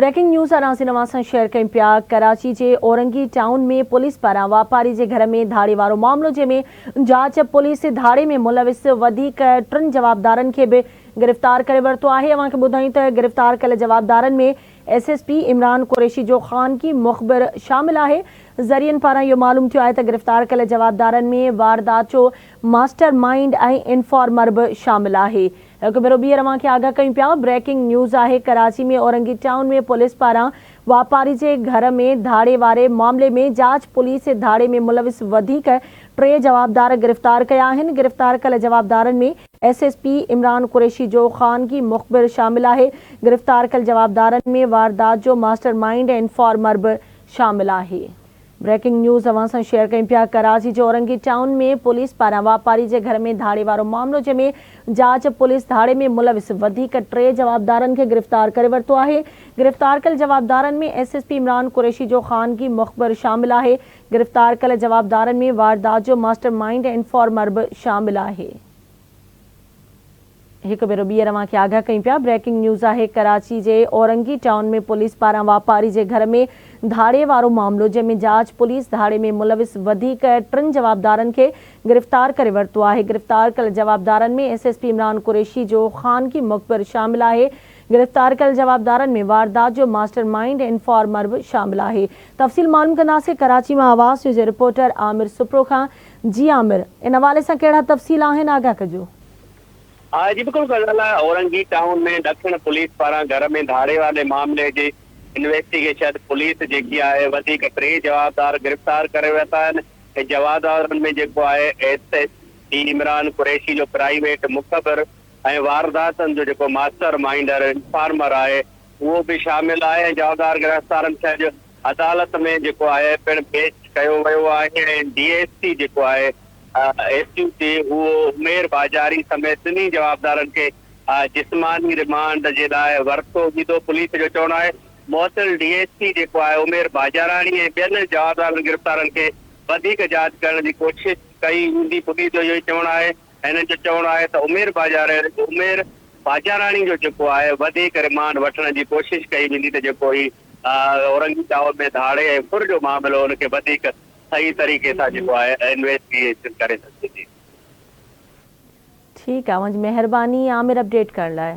Breaking news नाज़रीन अवां share कयूं पिया। कराची के औरंगी टाउन में पुलिस पारां वापारी के घर में धाड़े वारो मामलो, जैमें जांच पुलिस धाड़े में मुलविस टिन जवाबदारन के भी गिरफ्तार करे वरतो है। अवां खे ॿुधायूं त गिरफ्तार कयल जवाबदारन में SSP इमरान कुरैशी जो खानगी मुखबिर शामिल है। ज़रियन पारां इहो मालूम थियो है त गिरफ्तार कयल जवाबदारन में वारदात जो मास्टर माइंड ऐं इन्फॉर्मर भी शामिल है। एक भेरो ॿीहर अवां खे आगाह कयूं पिया। ब्रेकिंग न्यूज़ है। कराची में औरंगी टाउन में पुलिस पारां वापारी के घर में धाड़े वारे मामले में जांच पुलिस धाड़े में मुलविस टे जवाबदार गिरफ्तार कया आहिनि। गिरफ्तार कयल जवाबदारन में SSP इमरान कुरैशी जो खानगी मुखबिर शामिल है। गिरफ्तार कयल जवाबदारन में वारदात जो मास्टर माइंड ऐं इन्फॉर्मर भी शामिल है। ब्रेकिंग न्यूज़ अवां सां शेयर कयूं पिया। कराची जो औरंगी टाउन में पुलिस पारां वापारी के घर में धाड़े वारो मामलो, जैमें जांच पुलिस धाड़े में मुलविस टे जवाबदारन के गिरफ्तार करे वरतो है। गिरफ्तार कयल जवाबदारन में SSP इमरान कुरैशी जो खानगी मुखबिर शामिल है। गिरफ्तार कयल जवाबदारन में वारदात जो मास्टर माइंड ऐं इन्फॉर्मर भी शामिल है। एक भेरो ॿीहर अवां खे आगाह कयूं पिया। ब्रेकिंग न्यूज़ है। कराची के औरंगी टाउन में पुलिस पारां वापारी के घर में धाड़े वारो मामलो, जैमें जांच पुलिस धाड़े में मुलविस टिन जवाबदारन के गिरफ्तार करे वरतो है। गिरफ्तार कयल जवाबदारन में SSP इमरान कुरैशी जो खानगी मुखबिर शामिल है। गिरफ्तार कयल जवाबदारन में वारदात जो मास्टर माइंड ऐं इन्फॉर्मर भी शामिल है। तफ़सील मालूम कंदासीं कराची में आवाज़ न्यूज़ रिपोर्टर आमिर सुप्रो खां। जी आमिर, इन हवाले से कहिड़ा तफ़सील आहिनि, आगाह कजो। हाँ जी बिल्कुल ॻाल्हि आहे। औरंगी टाउन में ॾखिण पुलिस पारां घर में धाड़े वारे मामले जी इन्वेस्टिगेशन पुलिस जेकी आहे टे जवाबदार गिरफ्तार करे वरिता आहिनि। जवाबदारनि में जेको आहे SSP इमरान कुरैशी जो प्राइवेट मुखबिर ऐं वारदातनि जो जेको मास्टर माइंडर इन्फॉर्मर आहे उहो भी शामिल आहे। जवाबदार गिरफ्तारनि खे अॼु अदालत में जेको आहे पिणु पेश कयो वियो आहे। DSP जेको आहे SUT वो उमेर बाजारी समेत टिनी जवाबदारन के जिस्मानी रिमांड जे लाइ वरतो विधो। पुलिस जो चवणु आहे मुअत्तल DSP जेको आहे उमेर बाजाराणी ऐं ॿियनि जवाबदार गिरफ्तारनि खे वधीक जांच करण जी कोशिश कई हूंदी। पुलिस जो इहो ई चवणु आहे। हिननि जो चवणु आहे त उमेर बाजाराणी जो जेको आहे वधीक रिमांड वठण जी कोशिश कई वेंदी त जेको ही औरंगी टाउन में धाड़े ऐं फुर जो मामलो हुनखे वधीक सही तरीके से जो है इन्वेस्टिगेशन करे सघे थी। ठीक है, मुझे मेहरबानी आमिर अपडेट करण लाइ।